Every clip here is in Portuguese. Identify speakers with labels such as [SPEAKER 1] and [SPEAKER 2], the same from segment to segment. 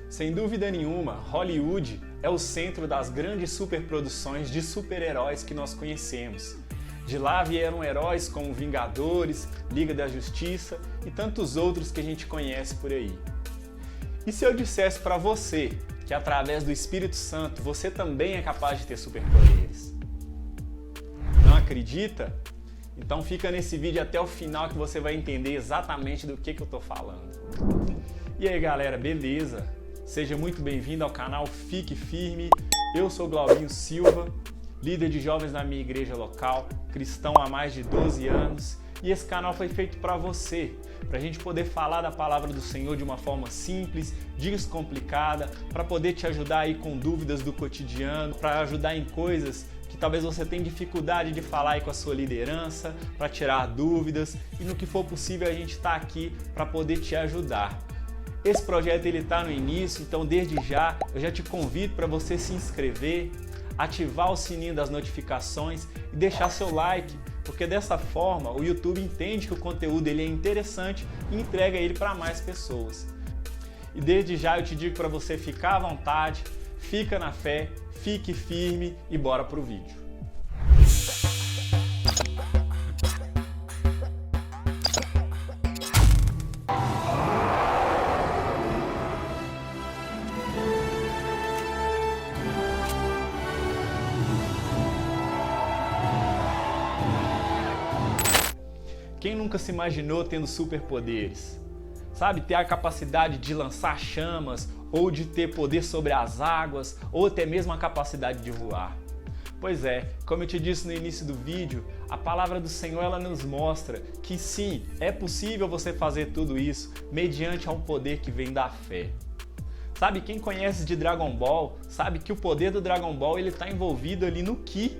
[SPEAKER 1] Sem dúvida nenhuma, Hollywood é o centro das grandes superproduções de super-heróis que nós conhecemos. De lá vieram heróis como Vingadores, Liga da Justiça e tantos outros que a gente conhece por aí. E se eu dissesse para você que através do Espírito Santo você também é capaz de ter superpoderes? Não acredita? Então fica nesse vídeo até o final que você vai entender exatamente do que eu tô falando. E aí galera, beleza? Seja muito bem-vindo ao canal Fique Firme. Eu sou Glaubinho Silva, líder de jovens na minha igreja local, cristão há mais de 12 anos. E esse canal foi feito para você, para a gente poder falar da palavra do Senhor de uma forma simples, descomplicada, para poder te ajudar aí com dúvidas do cotidiano, para ajudar em coisas que talvez você tenha dificuldade de falar aí com a sua liderança, para tirar dúvidas e no que for possível a gente está aqui para poder te ajudar. Esse projeto ele está no início, então desde já eu já te convido para você se inscrever, ativar o sininho das notificações e deixar seu like, porque dessa forma o YouTube entende que o conteúdo ele é interessante e entrega ele para mais pessoas. E desde já eu te digo para você ficar à vontade, fica na fé, fique firme e bora pro vídeo. Quem nunca se imaginou tendo superpoderes? Sabe, ter a capacidade de lançar chamas, ou de ter poder sobre as águas, ou até mesmo a capacidade de voar. Pois é, como eu te disse no início do vídeo, a palavra do Senhor ela nos mostra que sim, é possível você fazer tudo isso mediante a um poder que vem da fé. Sabe, quem conhece de Dragon Ball, sabe que o poder do Dragon Ball ele está envolvido ali no Ki,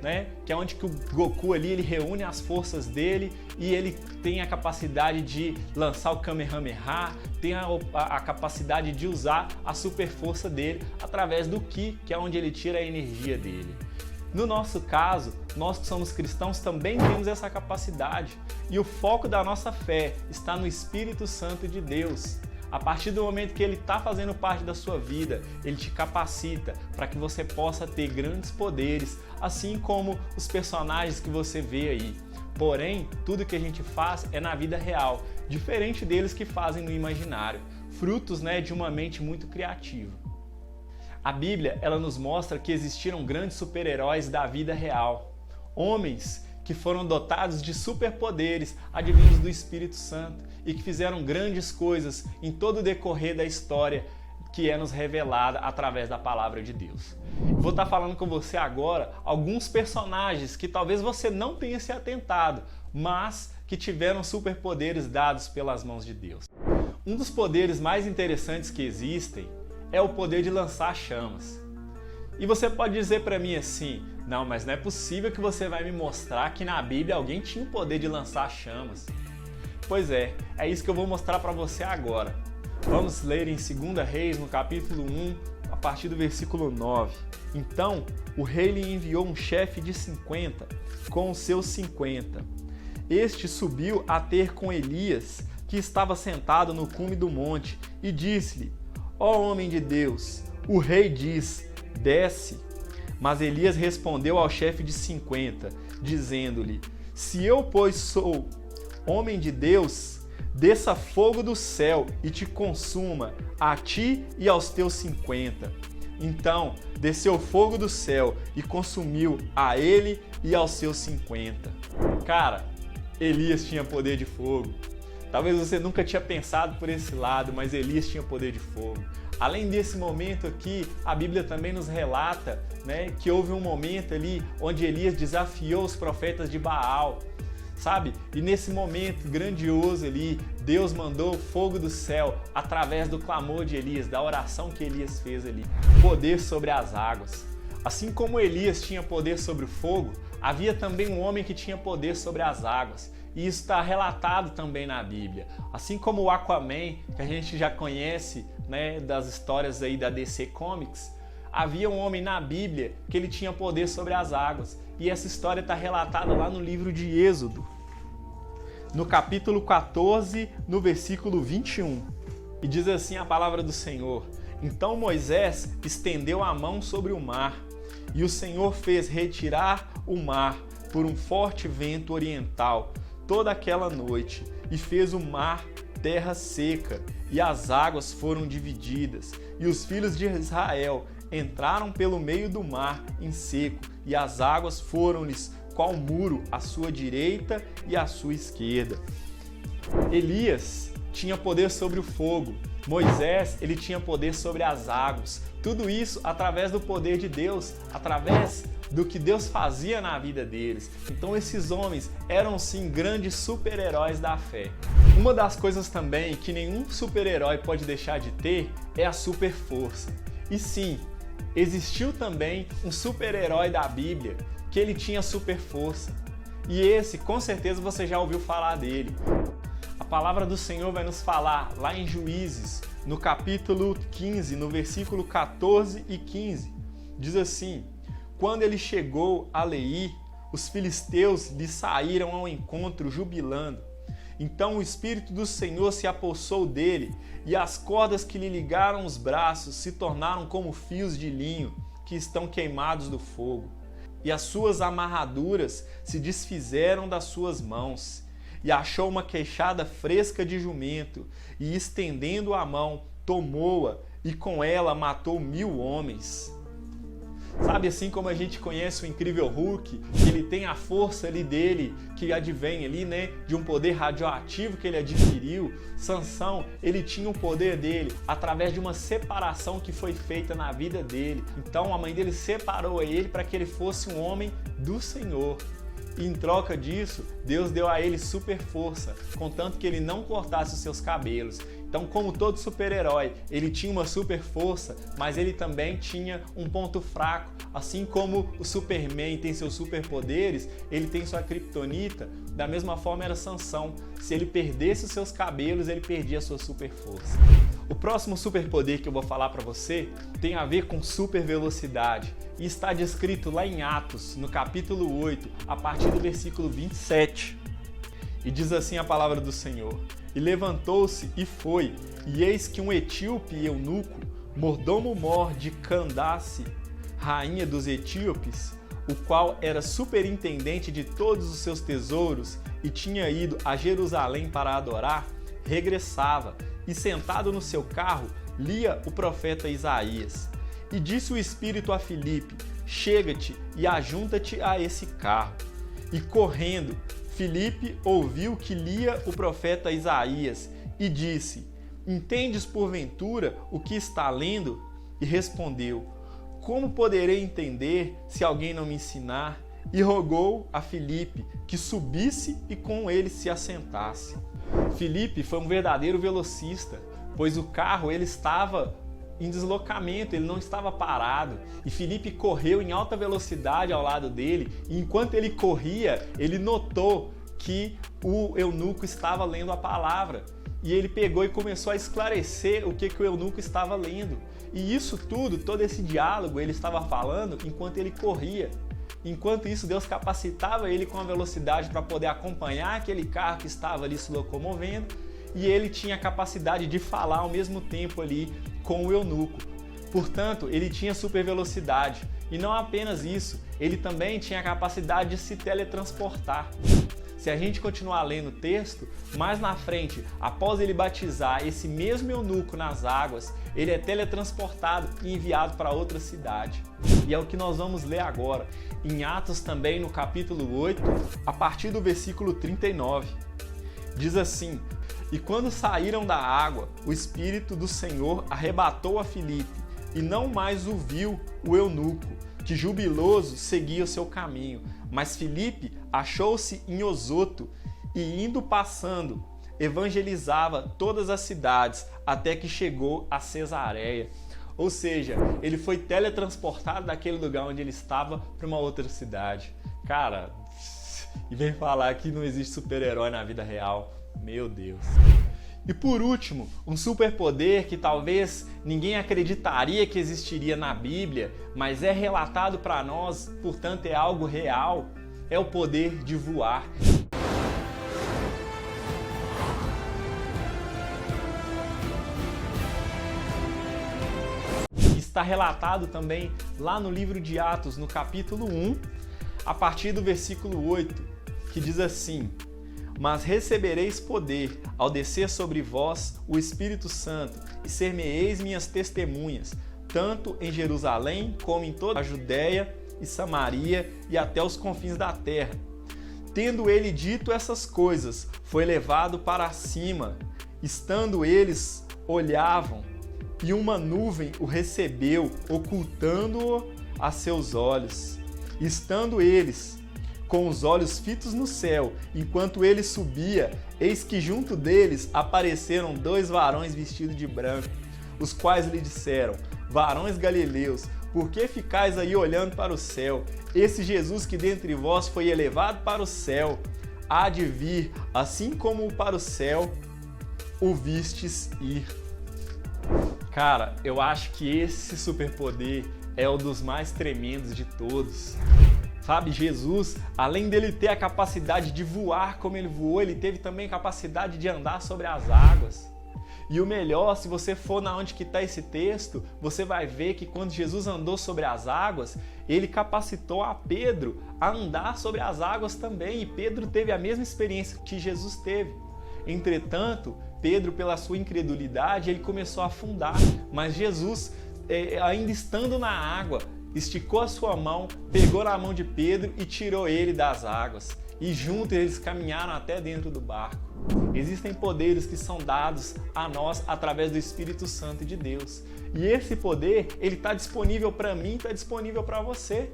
[SPEAKER 1] né? Que é onde que o Goku ali ele reúne as forças dele e ele tem a capacidade de lançar o Kamehameha, tem a capacidade de usar a super força dele através do Ki, que é onde ele tira a energia dele. No nosso caso, nós que somos cristãos também temos essa capacidade e o foco da nossa fé está no Espírito Santo de Deus. A partir do momento que ele está fazendo parte da sua vida, ele te capacita para que você possa ter grandes poderes, assim como os personagens que você vê aí. Porém, tudo que a gente faz é na vida real, diferente deles que fazem no imaginário, frutos, de uma mente muito criativa. A Bíblia ela nos mostra que existiram grandes super-heróis da vida real, homens que foram dotados de superpoderes advindos do Espírito Santo e que fizeram grandes coisas em todo o decorrer da história que é nos revelada através da palavra de Deus. Vou estar falando com você agora alguns personagens que talvez você não tenha se atentado, mas que tiveram superpoderes dados pelas mãos de Deus. Um dos poderes mais interessantes que existem é o poder de lançar chamas. E você pode dizer para mim assim, não, mas não é possível que você vai me mostrar que na Bíblia alguém tinha o poder de lançar chamas. Pois é isso que eu vou mostrar para você agora. Vamos ler em 2 Reis, no capítulo 1, a partir do versículo 9. Então, o rei lhe enviou um chefe de 50, com os seus 50. Este subiu a ter com Elias, que estava sentado no cume do monte, e disse-lhe, ó homem de Deus, o rei diz, desce. Mas Elias respondeu ao chefe de 50, dizendo-lhe, se eu, pois, sou homem de Deus, desça fogo do céu e te consuma, a ti e aos teus 50. Então desceu fogo do céu e consumiu a ele e aos seus 50. Cara, Elias tinha poder de fogo. Talvez você nunca tinha pensado por esse lado, mas Elias tinha poder de fogo. Além desse momento aqui, a Bíblia também nos relata, que houve um momento ali onde Elias desafiou os profetas de Baal, sabe? E nesse momento grandioso ali, Deus mandou fogo do céu através do clamor de Elias, da oração que Elias fez ali. Poder sobre as águas. Assim como Elias tinha poder sobre o fogo, havia também um homem que tinha poder sobre as águas. E isso está relatado também na Bíblia. Assim como o Aquaman, que a gente já conhece, das histórias aí da DC Comics, havia um homem na Bíblia que ele tinha poder sobre as águas. E essa história está relatada lá no livro de Êxodo. no capítulo 14, no versículo 21. E diz assim a palavra do Senhor: Então Moisés estendeu a mão sobre o mar, e o Senhor fez retirar o mar por um forte vento oriental toda aquela noite, e fez o mar terra seca, e as águas foram divididas, e os filhos de Israel entraram pelo meio do mar em seco, e as águas foram-lhes qual muro à sua direita e à sua esquerda. Elias tinha poder sobre o fogo, Moisés ele tinha poder sobre as águas. Tudo isso através do poder de Deus, através do que Deus fazia na vida deles. Então esses homens eram sim grandes super-heróis da fé. Uma das coisas também que nenhum super-herói pode deixar de ter é a super força. E sim, existiu também um super-herói da Bíblia que ele tinha super força. E esse, com certeza, você já ouviu falar dele. A palavra do Senhor vai nos falar lá em Juízes, no capítulo 15, no versículo 14 e 15. Diz assim: Quando ele chegou a Leí, os filisteus lhe saíram ao encontro jubilando. Então o Espírito do Senhor se apossou dele, e as cordas que lhe ligaram os braços se tornaram como fios de linho que estão queimados do fogo. E as suas amarraduras se desfizeram das suas mãos. E achou uma queixada fresca de jumento, e estendendo a mão, tomou-a, e com ela matou 1000 homens. Sabe, assim como a gente conhece o incrível Hulk, que ele tem a força ali dele, que advém ali, né, de um poder radioativo que ele adquiriu, Sansão, ele tinha o poder dele através de uma separação que foi feita na vida dele. Então a mãe dele separou ele para que ele fosse um homem do Senhor. E em troca disso, Deus deu a ele super força, contanto que ele não cortasse os seus cabelos. Então, como todo super-herói, ele tinha uma super força, mas ele também tinha um ponto fraco. Assim como o Superman tem seus superpoderes, ele tem sua kryptonita, da mesma forma era Sansão. Se ele perdesse os seus cabelos, ele perdia a sua super força. O próximo superpoder que eu vou falar para você tem a ver com super velocidade e está descrito lá em Atos, no capítulo 8, a partir do versículo 27. E diz assim a palavra do Senhor: E levantou-se e foi, e eis que um etíope eunuco, mordomo-mor de Candace, rainha dos etíopes, o qual era superintendente de todos os seus tesouros e tinha ido a Jerusalém para adorar, regressava e, sentado no seu carro, lia o profeta Isaías. E disse o Espírito a Filipe: Chega-te e ajunta-te a esse carro. E correndo, Filipe ouviu que lia o profeta Isaías e disse: Entendes porventura o que está lendo? E respondeu: Como poderei entender se alguém não me ensinar? E rogou a Filipe que subisse e com ele se assentasse. Filipe foi um verdadeiro velocista, pois o carro ele estava em deslocamento, ele não estava parado. E Filipe correu em alta velocidade ao lado dele, e enquanto ele corria, ele notou que o eunuco estava lendo a palavra. E ele pegou e começou a esclarecer o que o eunuco estava lendo. E isso tudo, todo esse diálogo, ele estava falando enquanto ele corria. Enquanto isso, Deus capacitava ele com a velocidade para poder acompanhar aquele carro que estava ali se locomovendo, e ele tinha a capacidade de falar ao mesmo tempo ali com o eunuco. Portanto, ele tinha super velocidade. E não apenas isso, ele também tinha a capacidade de se teletransportar. Se a gente continuar lendo o texto, mais na frente, após ele batizar esse mesmo eunuco nas águas, ele é teletransportado e enviado para outra cidade. E é o que nós vamos ler agora, em Atos também, no capítulo 8, a partir do versículo 39. Diz assim: E quando saíram da água, o Espírito do Senhor arrebatou a Filipe, e não mais o viu o eunuco, que jubiloso seguia o seu caminho. Mas Filipe achou-se em Osoto, e indo passando, evangelizava todas as cidades, até que chegou a Cesareia. Ou seja, ele foi teletransportado daquele lugar onde ele estava para uma outra cidade. Cara, e vem falar que não existe super-herói na vida real. Meu Deus. E por último, um superpoder que talvez ninguém acreditaria que existiria na Bíblia, mas é relatado para nós, portanto é algo real, é o poder de voar. está relatado também lá no livro de Atos, no capítulo 1, a partir do versículo 8, que diz assim: Mas recebereis poder ao descer sobre vós o Espírito Santo, e ser-me-eis minhas testemunhas, tanto em Jerusalém como em toda a Judéia e Samaria e até os confins da terra. Tendo ele dito essas coisas, foi levado para cima. Estando eles, olhavam, e uma nuvem o recebeu, ocultando-o a seus olhos. Estando eles com os olhos fitos no céu, enquanto ele subia, eis que junto deles apareceram 2 varões vestidos de branco, os quais lhe disseram: Varões galileus, por que ficais aí olhando para o céu? Esse Jesus que dentre vós foi elevado para o céu, há de vir, assim como para o céu o vistes ir. Cara, eu acho que esse superpoder é um dos mais tremendos de todos. Sabe, Jesus, além dele ter a capacidade de voar como ele voou, ele teve também a capacidade de andar sobre as águas. E o melhor, se você for na onde que está esse texto, você vai ver que quando Jesus andou sobre as águas, ele capacitou a Pedro a andar sobre as águas também. E Pedro teve a mesma experiência que Jesus teve. Entretanto, Pedro, pela sua incredulidade, ele começou a afundar. Mas Jesus, ainda estando na água, esticou a sua mão, pegou na mão de Pedro e tirou ele das águas. E juntos eles caminharam até dentro do barco. Existem poderes que são dados a nós através do Espírito Santo de Deus. E esse poder, ele está disponível para mim, está disponível para você,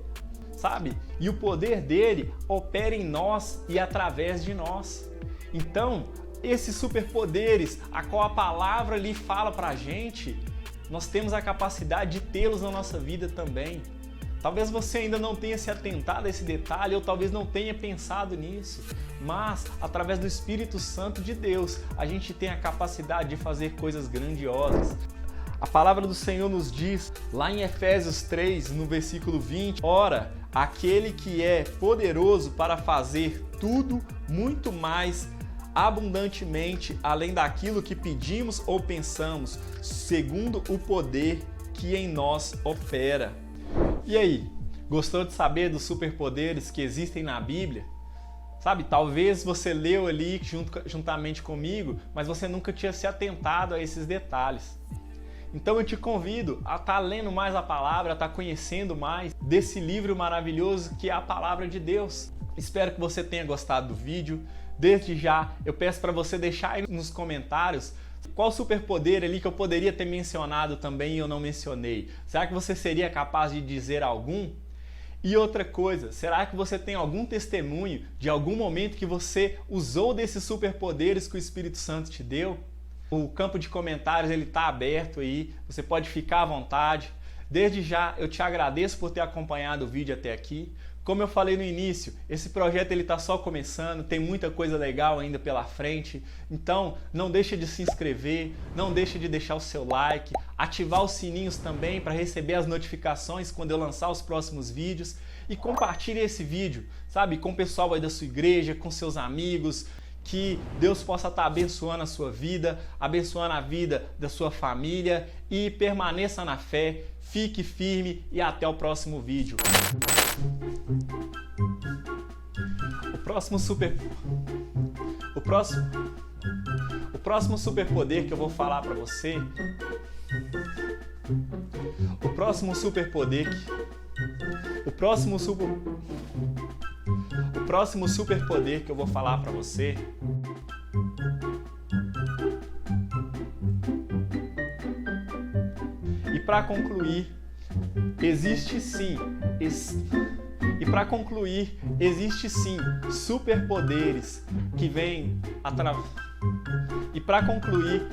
[SPEAKER 1] sabe? E o poder dele opera em nós e através de nós. Então, esses superpoderes, a qual a palavra lhe fala para a gente, nós temos a capacidade de tê-los na nossa vida também. Talvez você ainda não tenha se atentado a esse detalhe ou talvez não tenha pensado nisso, mas através do Espírito Santo de Deus, a gente tem a capacidade de fazer coisas grandiosas. A palavra do Senhor nos diz, lá em Efésios 3, no versículo 20, Ora, aquele que é poderoso para fazer tudo muito mais abundantemente, além daquilo que pedimos ou pensamos, segundo o poder que em nós opera. E aí, gostou de saber dos superpoderes que existem na Bíblia? Sabe, talvez você leu ali juntamente comigo, mas você nunca tinha se atentado a esses detalhes. Então eu te convido a estar lendo mais a palavra, a estar conhecendo mais desse livro maravilhoso que é a Palavra de Deus. Espero que você tenha gostado do vídeo. Desde já, eu peço para você deixar aí nos comentários qual superpoder ali que eu poderia ter mencionado também e eu não mencionei. Será que você seria capaz de dizer algum? E outra coisa, será que você tem algum testemunho de algum momento que você usou desses superpoderes que o Espírito Santo te deu? O campo de comentários ele está aberto aí, você pode ficar à vontade. Desde já, eu te agradeço por ter acompanhado o vídeo até aqui. Como eu falei no início, esse projeto ele está só começando, tem muita coisa legal ainda pela frente, então não deixe de se inscrever, não deixe de deixar o seu like, ativar os sininhos também para receber as notificações quando eu lançar os próximos vídeos e compartilhe esse vídeo, sabe, com o pessoal aí da sua igreja, com seus amigos, que Deus possa estar abençoando a sua vida, abençoando a vida da sua família e permaneça na fé, fique firme e até o próximo vídeo. O próximo superpoder que eu vou falar para você, o próximo superpoder que eu vou falar para você e para concluir, existe sim superpoderes que vêm através. E para concluir,